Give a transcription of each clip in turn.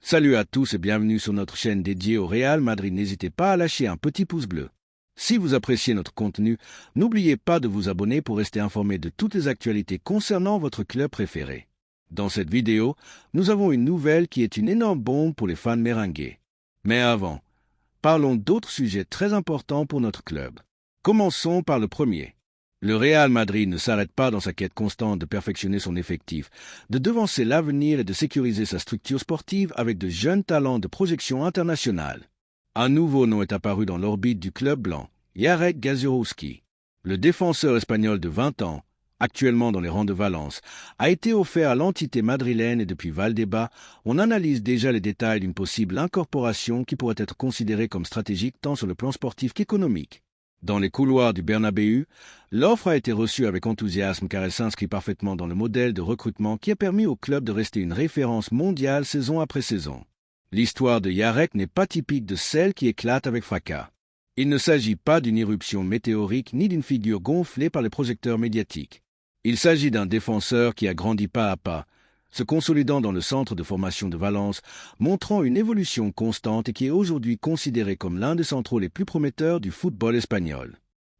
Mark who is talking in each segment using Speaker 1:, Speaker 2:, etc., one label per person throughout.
Speaker 1: Salut à tous et bienvenue sur notre chaîne dédiée au Real Madrid. N'hésitez pas à lâcher un petit pouce bleu. Si vous appréciez notre contenu, n'oubliez pas de vous abonner pour rester informé de toutes les actualités concernant votre club préféré. Dans cette vidéo, nous avons une nouvelle qui est une énorme bombe pour les fans merengues. Mais avant, parlons d'autres sujets très importants pour notre club. Commençons par le premier. Le Real Madrid ne s'arrête pas dans sa quête constante de perfectionner son effectif, de devancer l'avenir et de sécuriser sa structure sportive avec de jeunes talents de projection internationale. Un nouveau nom est apparu dans l'orbite du club blanc, Jarek Gazurowski. Le défenseur espagnol de 20 ans, actuellement dans les rangs de Valence, a été offert à l'entité madrilène et depuis Valdebebas, on analyse déjà les détails d'une possible incorporation qui pourrait être considérée comme stratégique tant sur le plan sportif qu'économique. Dans les couloirs du Bernabéu, l'offre a été reçue avec enthousiasme car elle s'inscrit parfaitement dans le modèle de recrutement qui a permis au club de rester une référence mondiale saison après saison. L'histoire de Jarek n'est pas typique de celle qui éclate avec fracas. Il ne s'agit pas d'une irruption météorique ni d'une figure gonflée par les projecteurs médiatiques. Il s'agit d'un défenseur qui a grandi pas à pas, se consolidant dans le centre de formation de Valence, montrant une évolution constante et qui est aujourd'hui considéré comme l'un des centraux les plus prometteurs du football espagnol.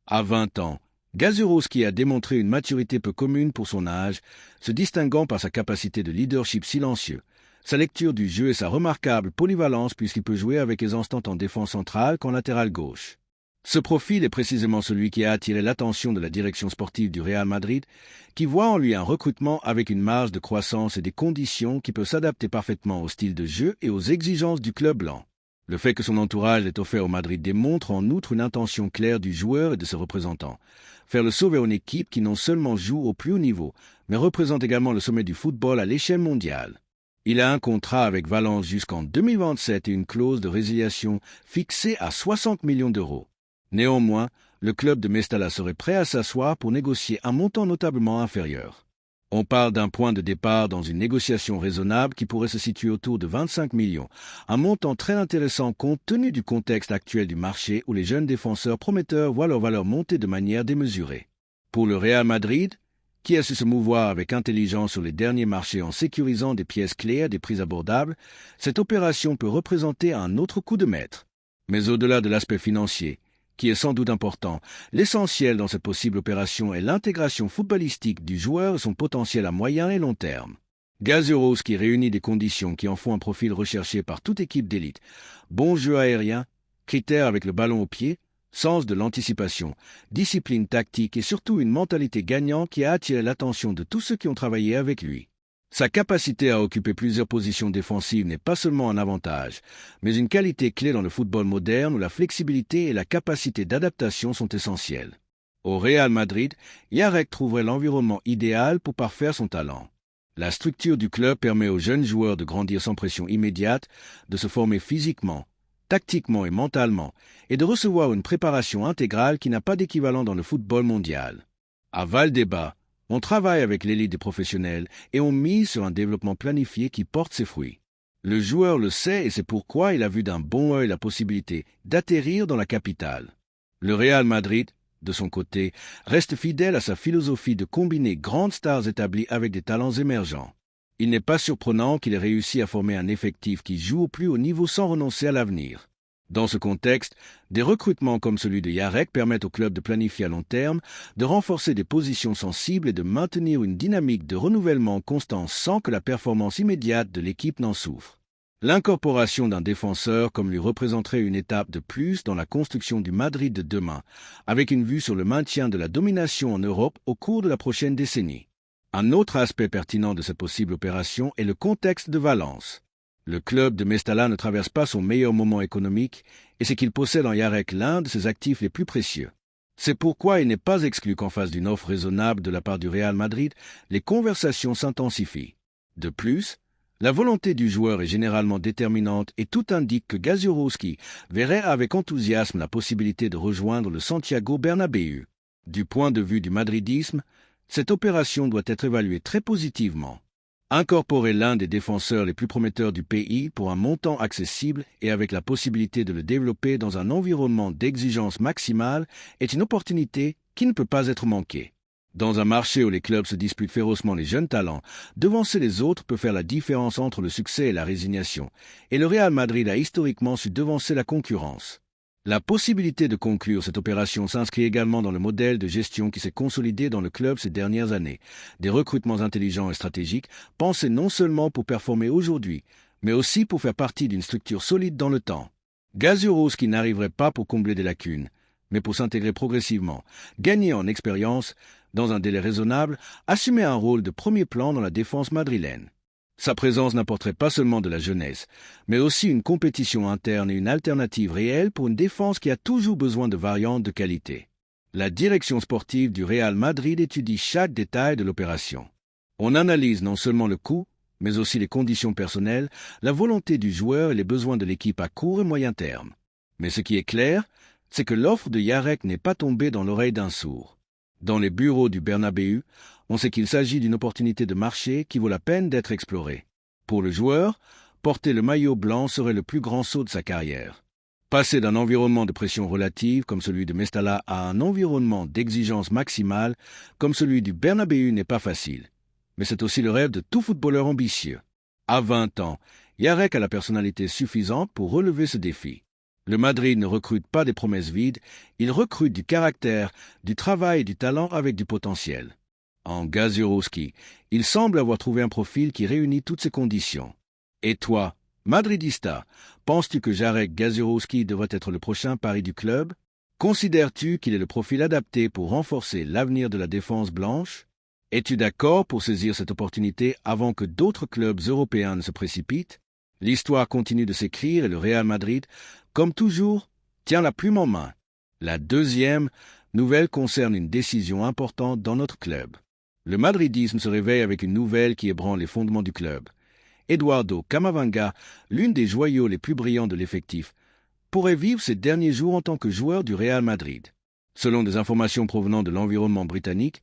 Speaker 1: À 20 ans, Gazurowski a démontré une maturité peu commune pour son âge, se distinguant par sa capacité de leadership silencieux, sa lecture du jeu et sa remarquable polyvalence puisqu'il peut jouer avec aisance tant en défense centrale qu'en latéral gauche. Ce profil est précisément celui qui a attiré l'attention de la direction sportive du Real Madrid, qui voit en lui un recrutement avec une marge de croissance et des conditions qui peuvent s'adapter parfaitement au style de jeu et aux exigences du club blanc. Le fait que son entourage ait offert au Madrid démontre en outre une intention claire du joueur et de ses représentants. Faire le saut vers une équipe qui non seulement joue au plus haut niveau, mais représente également le sommet du football à l'échelle mondiale. Il a un contrat avec Valence jusqu'en 2027 et une clause de résiliation fixée à 60 millions d'euros. Néanmoins, le club de Mestalla serait prêt à s'asseoir pour négocier un montant notablement inférieur. On parle d'un point de départ dans une négociation raisonnable qui pourrait se situer autour de 25 millions, un montant très intéressant compte tenu du contexte actuel du marché où les jeunes défenseurs prometteurs voient leur valeur monter de manière démesurée. Pour le Real Madrid, qui a su se mouvoir avec intelligence sur les derniers marchés en sécurisant des pièces clés à des prix abordables, cette opération peut représenter un autre coup de maître. Mais au-delà de l'aspect financier, qui est sans doute important, l'essentiel dans cette possible opération est l'intégration footballistique du joueur et son potentiel à moyen et long terme. Gazurowski réunit des conditions qui en font un profil recherché par toute équipe d'élite. Bon jeu aérien, critères avec le ballon au pied, sens de l'anticipation, discipline tactique et surtout une mentalité gagnante qui a attiré l'attention de tous ceux qui ont travaillé avec lui. Sa capacité à occuper plusieurs positions défensives n'est pas seulement un avantage, mais une qualité clé dans le football moderne où la flexibilité et la capacité d'adaptation sont essentielles. Au Real Madrid, Jarek trouverait l'environnement idéal pour parfaire son talent. La structure du club permet aux jeunes joueurs de grandir sans pression immédiate, de se former physiquement, tactiquement et mentalement, et de recevoir une préparation intégrale qui n'a pas d'équivalent dans le football mondial. À Valdebebas, on travaille avec l'élite des professionnels et on mise sur un développement planifié qui porte ses fruits. Le joueur le sait et c'est pourquoi il a vu d'un bon œil la possibilité d'atterrir dans la capitale. Le Real Madrid, de son côté, reste fidèle à sa philosophie de combiner grandes stars établies avec des talents émergents. Il n'est pas surprenant qu'il ait réussi à former un effectif qui joue au plus haut niveau sans renoncer à l'avenir. Dans ce contexte, des recrutements comme celui de Jarek permettent au club de planifier à long terme, de renforcer des positions sensibles et de maintenir une dynamique de renouvellement constant sans que la performance immédiate de l'équipe n'en souffre. L'incorporation d'un défenseur comme lui représenterait une étape de plus dans la construction du Madrid de demain, avec une vue sur le maintien de la domination en Europe au cours de la prochaine décennie. Un autre aspect pertinent de cette possible opération est le contexte de Valence. Le club de Mestalla ne traverse pas son meilleur moment économique et c'est qu'il possède en Jarek l'un de ses actifs les plus précieux. C'est pourquoi il n'est pas exclu qu'en face d'une offre raisonnable de la part du Real Madrid, les conversations s'intensifient. De plus, la volonté du joueur est généralement déterminante et tout indique que Gazurowski verrait avec enthousiasme la possibilité de rejoindre le Santiago Bernabéu. Du point de vue du madridisme, cette opération doit être évaluée très positivement. Incorporer l'un des défenseurs les plus prometteurs du pays pour un montant accessible et avec la possibilité de le développer dans un environnement d'exigence maximale est une opportunité qui ne peut pas être manquée. Dans un marché où les clubs se disputent férocement les jeunes talents, devancer les autres peut faire la différence entre le succès et la résignation, et le Real Madrid a historiquement su devancer la concurrence. La possibilité de conclure cette opération s'inscrit également dans le modèle de gestion qui s'est consolidé dans le club ces dernières années. Des recrutements intelligents et stratégiques, pensés non seulement pour performer aujourd'hui, mais aussi pour faire partie d'une structure solide dans le temps. Gaziorowski n'arriverait pas pour combler des lacunes, mais pour s'intégrer progressivement, gagner en expérience, dans un délai raisonnable, assumer un rôle de premier plan dans la défense madrilène. Sa présence n'apporterait pas seulement de la jeunesse, mais aussi une compétition interne et une alternative réelle pour une défense qui a toujours besoin de variantes de qualité. La direction sportive du Real Madrid étudie chaque détail de l'opération. On analyse non seulement le coût, mais aussi les conditions personnelles, la volonté du joueur et les besoins de l'équipe à court et moyen terme. Mais ce qui est clair, c'est que l'offre de Yarek n'est pas tombée dans l'oreille d'un sourd. Dans les bureaux du Bernabéu, on sait qu'il s'agit d'une opportunité de marché qui vaut la peine d'être explorée. Pour le joueur, porter le maillot blanc serait le plus grand saut de sa carrière. Passer d'un environnement de pression relative comme celui de Mestalla à un environnement d'exigence maximale comme celui du Bernabéu n'est pas facile. Mais c'est aussi le rêve de tout footballeur ambitieux. À 20 ans, Yarek a la personnalité suffisante pour relever ce défi. Le Madrid ne recrute pas des promesses vides, il recrute du caractère, du travail et du talent avec du potentiel. En Gaziorowski, il semble avoir trouvé un profil qui réunit toutes ces conditions. Et toi, madridista, penses-tu que Jarek Gaziorowski devrait être le prochain pari du club? Considères-tu qu'il est le profil adapté pour renforcer l'avenir de la défense blanche? Es-tu d'accord pour saisir cette opportunité avant que d'autres clubs européens ne se précipitent? L'histoire continue de s'écrire et le Real Madrid, comme toujours, tient la plume en main. La deuxième nouvelle concerne une décision importante dans notre club. Le madridisme se réveille avec une nouvelle qui ébranle les fondements du club. Eduardo Camavinga, l'une des joyaux les plus brillants de l'effectif, pourrait vivre ses derniers jours en tant que joueur du Real Madrid. Selon des informations provenant de l'environnement britannique,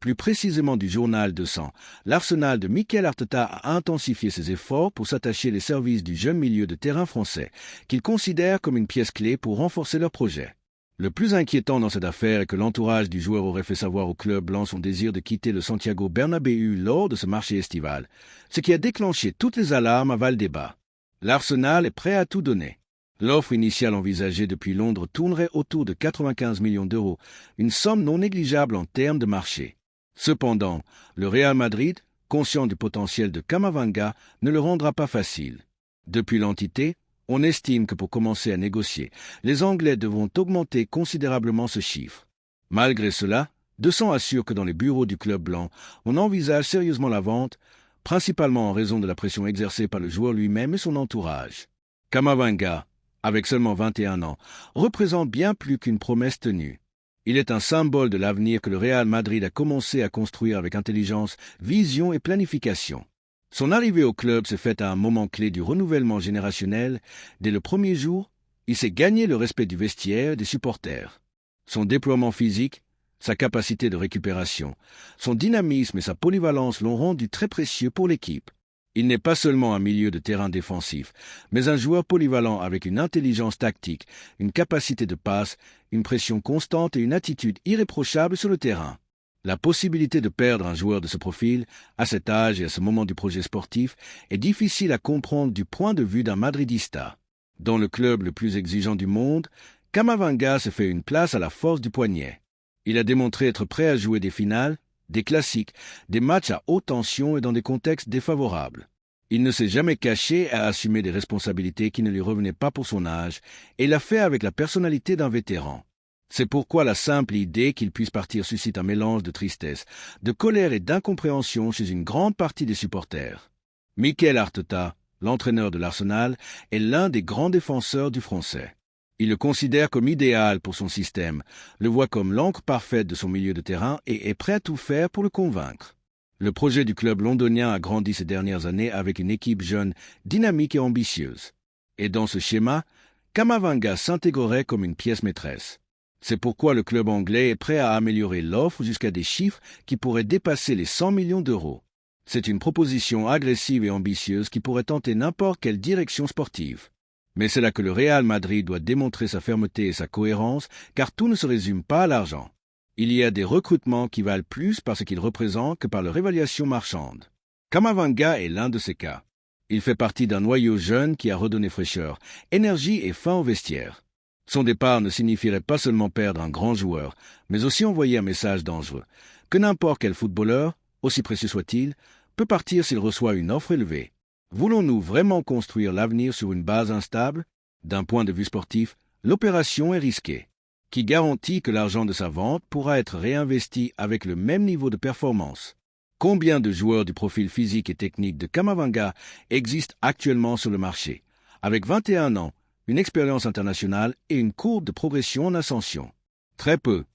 Speaker 1: plus précisément du journal de sang, l'Arsenal de Mikel Arteta a intensifié ses efforts pour s'attacher les services du jeune milieu de terrain français, qu'il considère comme une pièce clé pour renforcer leur projet. Le plus inquiétant dans cette affaire est que l'entourage du joueur aurait fait savoir au club blanc son désir de quitter le Santiago Bernabéu lors de ce marché estival, ce qui a déclenché toutes les alarmes à Valdebebas. L'Arsenal est prêt à tout donner. L'offre initiale envisagée depuis Londres tournerait autour de 95 millions d'euros, une somme non négligeable en termes de marché. Cependant, le Real Madrid, conscient du potentiel de Camavinga, ne le rendra pas facile. Depuis l'entité, on estime que pour commencer à négocier, les Anglais devront augmenter considérablement ce chiffre. Malgré cela, De Sang assure que dans les bureaux du club blanc, on envisage sérieusement la vente, principalement en raison de la pression exercée par le joueur lui-même et son entourage. Camavinga, avec seulement 21 ans, représente bien plus qu'une promesse tenue. Il est un symbole de l'avenir que le Real Madrid a commencé à construire avec intelligence, vision et planification. Son arrivée au club s'est faite à un moment clé du renouvellement générationnel. Dès le premier jour, il s'est gagné le respect du vestiaire et des supporters. Son déploiement physique, sa capacité de récupération, son dynamisme et sa polyvalence l'ont rendu très précieux pour l'équipe. Il n'est pas seulement un milieu de terrain défensif, mais un joueur polyvalent avec une intelligence tactique, une capacité de passe, une pression constante et une attitude irréprochable sur le terrain. La possibilité de perdre un joueur de ce profil, à cet âge et à ce moment du projet sportif, est difficile à comprendre du point de vue d'un madridista. Dans le club le plus exigeant du monde, Camavinga se fait une place à la force du poignet. Il a démontré être prêt à jouer des finales, des classiques, des matchs à haute tension et dans des contextes défavorables. Il ne s'est jamais caché à assumer des responsabilités qui ne lui revenaient pas pour son âge, et l'a fait avec la personnalité d'un vétéran. C'est pourquoi la simple idée qu'il puisse partir suscite un mélange de tristesse, de colère et d'incompréhension chez une grande partie des supporters. Mikel Arteta, l'entraîneur de l'Arsenal, est l'un des grands défenseurs du français. Il le considère comme idéal pour son système, le voit comme l'encre parfaite de son milieu de terrain et est prêt à tout faire pour le convaincre. Le projet du club londonien a grandi ces dernières années avec une équipe jeune, dynamique et ambitieuse. Et dans ce schéma, Camavinga s'intégrerait comme une pièce maîtresse. C'est pourquoi le club anglais est prêt à améliorer l'offre jusqu'à des chiffres qui pourraient dépasser les 100 millions d'euros. C'est une proposition agressive et ambitieuse qui pourrait tenter n'importe quelle direction sportive. Mais c'est là que le Real Madrid doit démontrer sa fermeté et sa cohérence, car tout ne se résume pas à l'argent. Il y a des recrutements qui valent plus par ce qu'ils représentent que par leur évaluation marchande. Camavinga est l'un de ces cas. Il fait partie d'un noyau jeune qui a redonné fraîcheur, énergie et faim au vestiaire. Son départ ne signifierait pas seulement perdre un grand joueur, mais aussi envoyer un message dangereux, que n'importe quel footballeur, aussi précieux soit-il, peut partir s'il reçoit une offre élevée. Voulons-nous vraiment construire l'avenir sur une base instable? D'un point de vue sportif, l'opération est risquée. Qui garantit que l'argent de sa vente pourra être réinvesti avec le même niveau de performance? Combien de joueurs du profil physique et technique de Camavinga existent actuellement sur le marché, avec 21 ans, une expérience internationale et une courbe de progression en ascension? Très peu.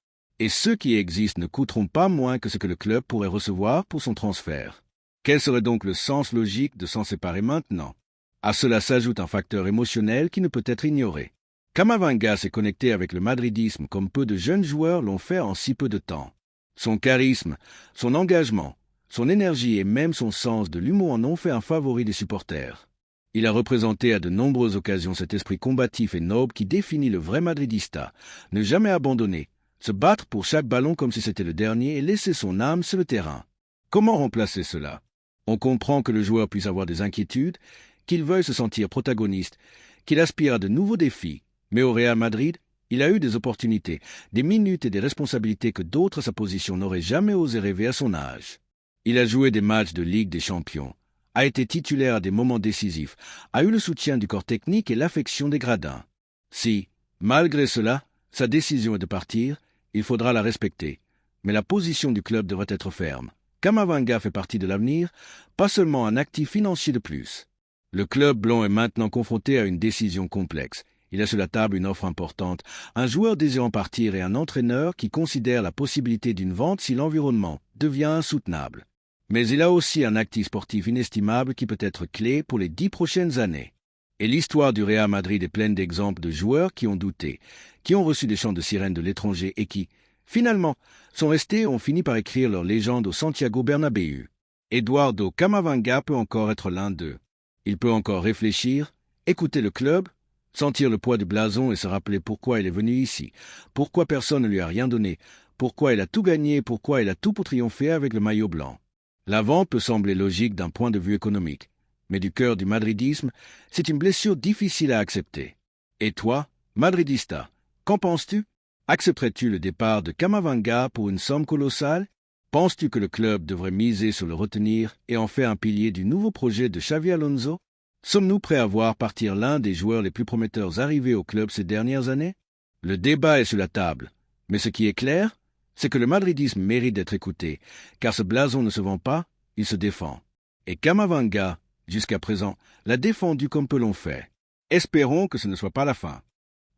Speaker 1: Et ceux qui existent ne coûteront pas moins que ce que le club pourrait recevoir pour son transfert. Quel serait donc le sens logique de s'en séparer maintenant? À cela s'ajoute un facteur émotionnel qui ne peut être ignoré. Camavinga s'est connecté avec le madridisme comme peu de jeunes joueurs l'ont fait en si peu de temps. Son charisme, son engagement, son énergie et même son sens de l'humour en ont fait un favori des supporters. Il a représenté à de nombreuses occasions cet esprit combatif et noble qui définit le vrai madridista, ne jamais abandonner, se battre pour chaque ballon comme si c'était le dernier et laisser son âme sur le terrain. Comment remplacer cela? On comprend que le joueur puisse avoir des inquiétudes, qu'il veuille se sentir protagoniste, qu'il aspire à de nouveaux défis, mais au Real Madrid, il a eu des opportunités, des minutes et des responsabilités que d'autres à sa position n'auraient jamais osé rêver à son âge. Il a joué des matchs de Ligue des Champions, a été titulaire à des moments décisifs, a eu le soutien du corps technique et l'affection des gradins. Si, malgré cela, sa décision est de partir, il faudra la respecter, mais la position du club devrait être ferme. Camavinga fait partie de l'avenir, pas seulement un actif financier de plus. Le club blond est maintenant confronté à une décision complexe. Il a sur la table une offre importante, un joueur désirant partir et un entraîneur qui considère la possibilité d'une vente si l'environnement devient insoutenable. Mais il a aussi un actif sportif inestimable qui peut être clé pour les 10 prochaines années. Et l'histoire du Real Madrid est pleine d'exemples de joueurs qui ont douté, qui ont reçu des chants de sirène de l'étranger et qui, finalement, sont restés et ont fini par écrire leur légende au Santiago Bernabéu. Eduardo Camavinga peut encore être l'un d'eux. Il peut encore réfléchir, écouter le club, sentir le poids du blason et se rappeler pourquoi il est venu ici, pourquoi personne ne lui a rien donné, pourquoi il a tout gagné, pourquoi il a tout pour triompher avec le maillot blanc. La vente peut sembler logique d'un point de vue économique, mais du cœur du madridisme, c'est une blessure difficile à accepter. Et toi, madridista, qu'en penses-tu? Accepterais-tu le départ de Camavinga pour une somme colossale? Penses-tu que le club devrait miser sur le retenir et en faire un pilier du nouveau projet de Xavi Alonso? Sommes-nous prêts à voir partir l'un des joueurs les plus prometteurs arrivés au club ces dernières années? Le débat est sur la table, mais ce qui est clair, c'est que le madridisme mérite d'être écouté, car ce blason ne se vend pas, il se défend. Et Camavinga, jusqu'à présent, l'a défendu comme peu l'ont fait. Espérons que ce ne soit pas la fin.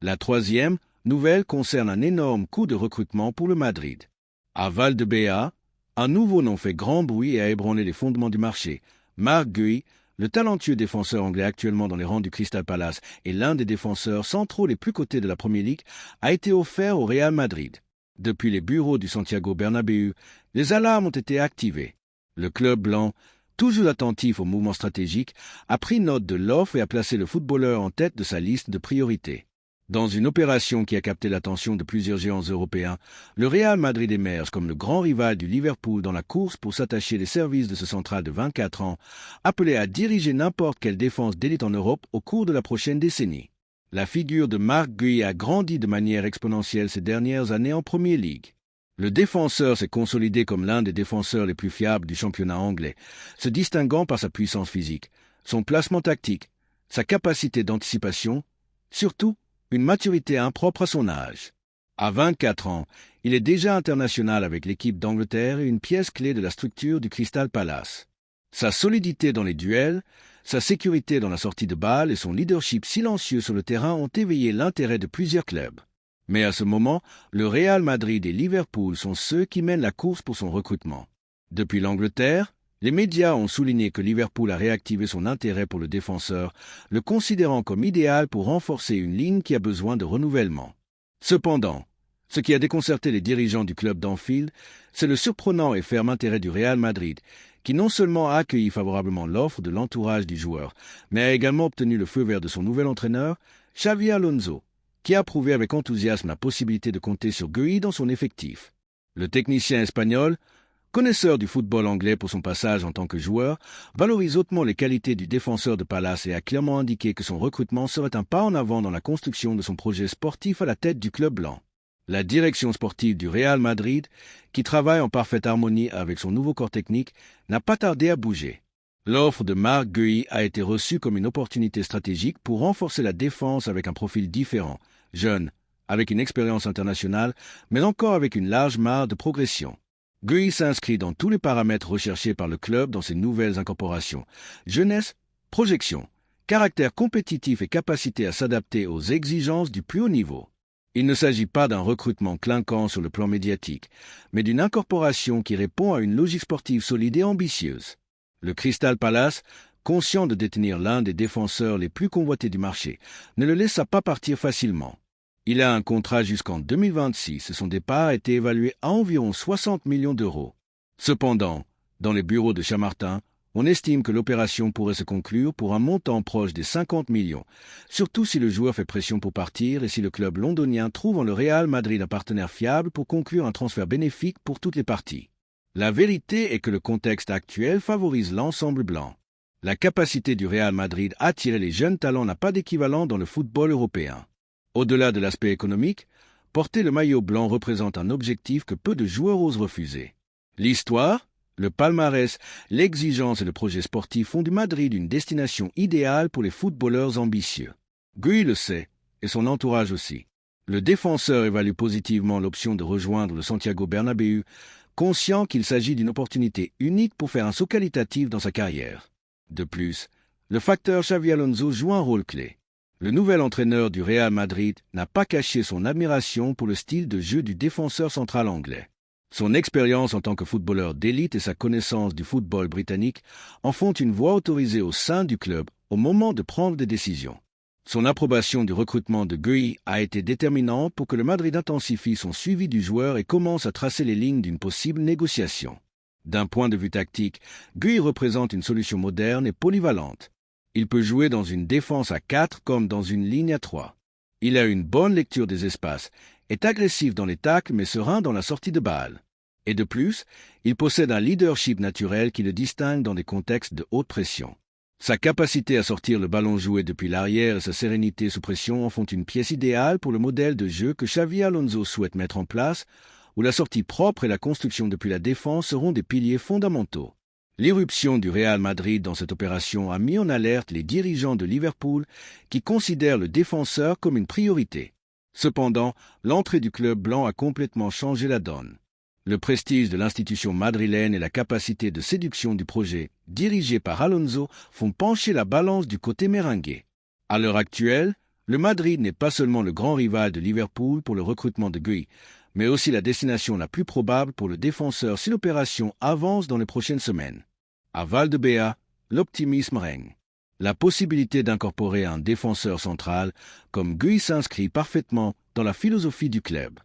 Speaker 1: La troisième nouvelle concerne un énorme coup de recrutement pour le Madrid. À Valdebea, un nouveau nom fait grand bruit et a ébranlé les fondements du marché. Marc Guéhi, le talentueux défenseur anglais actuellement dans les rangs du Crystal Palace et l'un des défenseurs centraux les plus cotés de la Premier League, a été offert au Real Madrid. Depuis les bureaux du Santiago Bernabéu, les alarmes ont été activées. Le club blanc, toujours attentif aux mouvements stratégiques, a pris note de l'offre et a placé le footballeur en tête de sa liste de priorités. Dans une opération qui a capté l'attention de plusieurs géants européens, le Real Madrid émerge comme le grand rival du Liverpool dans la course pour s'attacher les services de ce central de 24 ans, appelé à diriger n'importe quelle défense d'élite en Europe au cours de la prochaine décennie. La figure de Marc Guéhi a grandi de manière exponentielle ces dernières années en Premier League. Le défenseur s'est consolidé comme l'un des défenseurs les plus fiables du championnat anglais, se distinguant par sa puissance physique, son placement tactique, sa capacité d'anticipation, surtout une maturité impropre à son âge. À 24 ans, il est déjà international avec l'équipe d'Angleterre et une pièce clé de la structure du Crystal Palace. Sa solidité dans les duels, sa sécurité dans la sortie de balle et son leadership silencieux sur le terrain ont éveillé l'intérêt de plusieurs clubs. Mais à ce moment, le Real Madrid et Liverpool sont ceux qui mènent la course pour son recrutement. Depuis l'Angleterre, les médias ont souligné que Liverpool a réactivé son intérêt pour le défenseur, le considérant comme idéal pour renforcer une ligne qui a besoin de renouvellement. Cependant, ce qui a déconcerté les dirigeants du club d'Anfield, c'est le surprenant et ferme intérêt du Real Madrid, qui non seulement a accueilli favorablement l'offre de l'entourage du joueur, mais a également obtenu le feu vert de son nouvel entraîneur, Xavi Alonso, qui a approuvé avec enthousiasme la possibilité de compter sur Guéhi dans son effectif. Le technicien espagnol, connaisseur du football anglais pour son passage en tant que joueur, valorise hautement les qualités du défenseur de Palace et a clairement indiqué que son recrutement serait un pas en avant dans la construction de son projet sportif à la tête du club blanc. La direction sportive du Real Madrid, qui travaille en parfaite harmonie avec son nouveau corps technique, n'a pas tardé à bouger. L'offre de Marc Guéhi a été reçue comme une opportunité stratégique pour renforcer la défense avec un profil différent, jeune, avec une expérience internationale, mais encore avec une large marge de progression. Guéhi s'inscrit dans tous les paramètres recherchés par le club dans ses nouvelles incorporations. Jeunesse, projection, caractère compétitif et capacité à s'adapter aux exigences du plus haut niveau. Il ne s'agit pas d'un recrutement clinquant sur le plan médiatique, mais d'une incorporation qui répond à une logique sportive solide et ambitieuse. Le Crystal Palace, conscient de détenir l'un des défenseurs les plus convoités du marché, ne le laissa pas partir facilement. Il a un contrat jusqu'en 2026 et son départ a été évalué à environ 60 millions d'euros. Cependant, dans les bureaux de Chamartin, on estime que l'opération pourrait se conclure pour un montant proche des 50 millions, surtout si le joueur fait pression pour partir et si le club londonien trouve en le Real Madrid un partenaire fiable pour conclure un transfert bénéfique pour toutes les parties. La vérité est que le contexte actuel favorise l'ensemble blanc. La capacité du Real Madrid à attirer les jeunes talents n'a pas d'équivalent dans le football européen. Au-delà de l'aspect économique, porter le maillot blanc représente un objectif que peu de joueurs osent refuser. L'histoire, le palmarès, l'exigence et le projet sportif font du Madrid une destination idéale pour les footballeurs ambitieux. Guéhi le sait, et son entourage aussi. Le défenseur évalue positivement l'option de rejoindre le Santiago Bernabéu, conscient qu'il s'agit d'une opportunité unique pour faire un saut qualitatif dans sa carrière. De plus, le facteur Xavi Alonso joue un rôle clé. Le nouvel entraîneur du Real Madrid n'a pas caché son admiration pour le style de jeu du défenseur central anglais. Son expérience en tant que footballeur d'élite et sa connaissance du football britannique en font une voix autorisée au sein du club au moment de prendre des décisions. Son approbation du recrutement de Guéhi a été déterminante pour que le Madrid intensifie son suivi du joueur et commence à tracer les lignes d'une possible négociation. D'un point de vue tactique, Guéhi représente une solution moderne et polyvalente. Il peut jouer dans une défense à 4 comme dans une ligne à 3. Il a une bonne lecture des espaces, est agressif dans les tacles mais serein dans la sortie de balle. Et de plus, il possède un leadership naturel qui le distingue dans des contextes de haute pression. Sa capacité à sortir le ballon joué depuis l'arrière et sa sérénité sous pression en font une pièce idéale pour le modèle de jeu que Xavi Alonso souhaite mettre en place, où la sortie propre et la construction depuis la défense seront des piliers fondamentaux. L'irruption du Real Madrid dans cette opération a mis en alerte les dirigeants de Liverpool qui considèrent le défenseur comme une priorité. Cependant, l'entrée du club blanc a complètement changé la donne. Le prestige de l'institution madrilène et la capacité de séduction du projet, dirigé par Alonso, font pencher la balance du côté merengue. À l'heure actuelle, le Madrid n'est pas seulement le grand rival de Liverpool pour le recrutement de Guéhi, mais aussi la destination la plus probable pour le défenseur si l'opération avance dans les prochaines semaines. À Valdebea, l'optimisme règne. La possibilité d'incorporer un défenseur central comme Guéhi s'inscrit parfaitement dans la philosophie du club.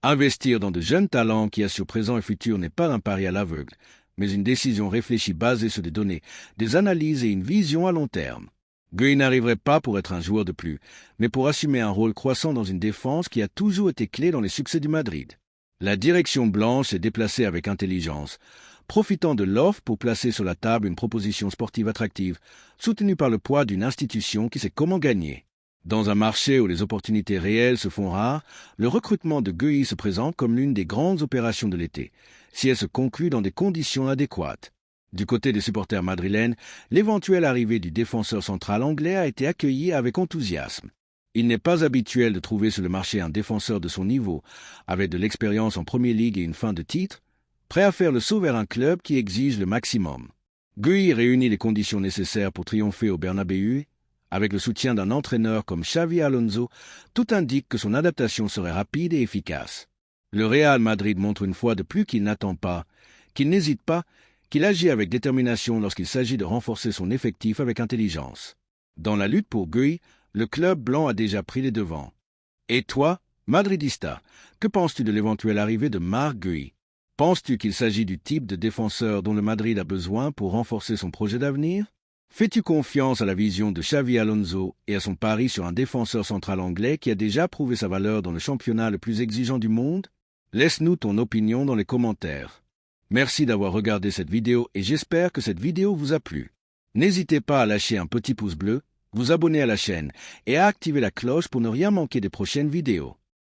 Speaker 1: Investir dans de jeunes talents qui assurent présent et futur n'est pas un pari à l'aveugle, mais une décision réfléchie basée sur des données, des analyses et une vision à long terme. Guéhi n'arriverait pas pour être un joueur de plus, mais pour assumer un rôle croissant dans une défense qui a toujours été clé dans les succès du Madrid. La direction blanche s'est déplacée avec intelligence, profitant de l'offre pour placer sur la table une proposition sportive attractive, soutenue par le poids d'une institution qui sait comment gagner. Dans un marché où les opportunités réelles se font rares, le recrutement de Guéhi se présente comme l'une des grandes opérations de l'été, si elle se conclut dans des conditions adéquates. Du côté des supporters madrilènes, l'éventuelle arrivée du défenseur central anglais a été accueillie avec enthousiasme. Il n'est pas habituel de trouver sur le marché un défenseur de son niveau, avec de l'expérience en Premier League et une fin de titre, prêt à faire le saut vers un club qui exige le maximum. Guéhi réunit les conditions nécessaires pour triompher au Bernabéu. Avec le soutien d'un entraîneur comme Xavi Alonso, tout indique que son adaptation serait rapide et efficace. Le Real Madrid montre une fois de plus qu'il n'attend pas, qu'il n'hésite pas, qu'il agit avec détermination lorsqu'il s'agit de renforcer son effectif avec intelligence. Dans la lutte pour Guéhi, le club blanc a déjà pris les devants. Et toi, Madridista, que penses-tu de l'éventuelle arrivée de Marc Guéhi? Penses-tu qu'il s'agit du type de défenseur dont le Madrid a besoin pour renforcer son projet d'avenir? Fais-tu confiance à la vision de Xavi Alonso et à son pari sur un défenseur central anglais qui a déjà prouvé sa valeur dans le championnat le plus exigeant du monde? Laisse-nous ton opinion dans les commentaires. Merci d'avoir regardé cette vidéo et j'espère que cette vidéo vous a plu. N'hésitez pas à lâcher un petit pouce bleu, vous abonner à la chaîne et à activer la cloche pour ne rien manquer des prochaines vidéos.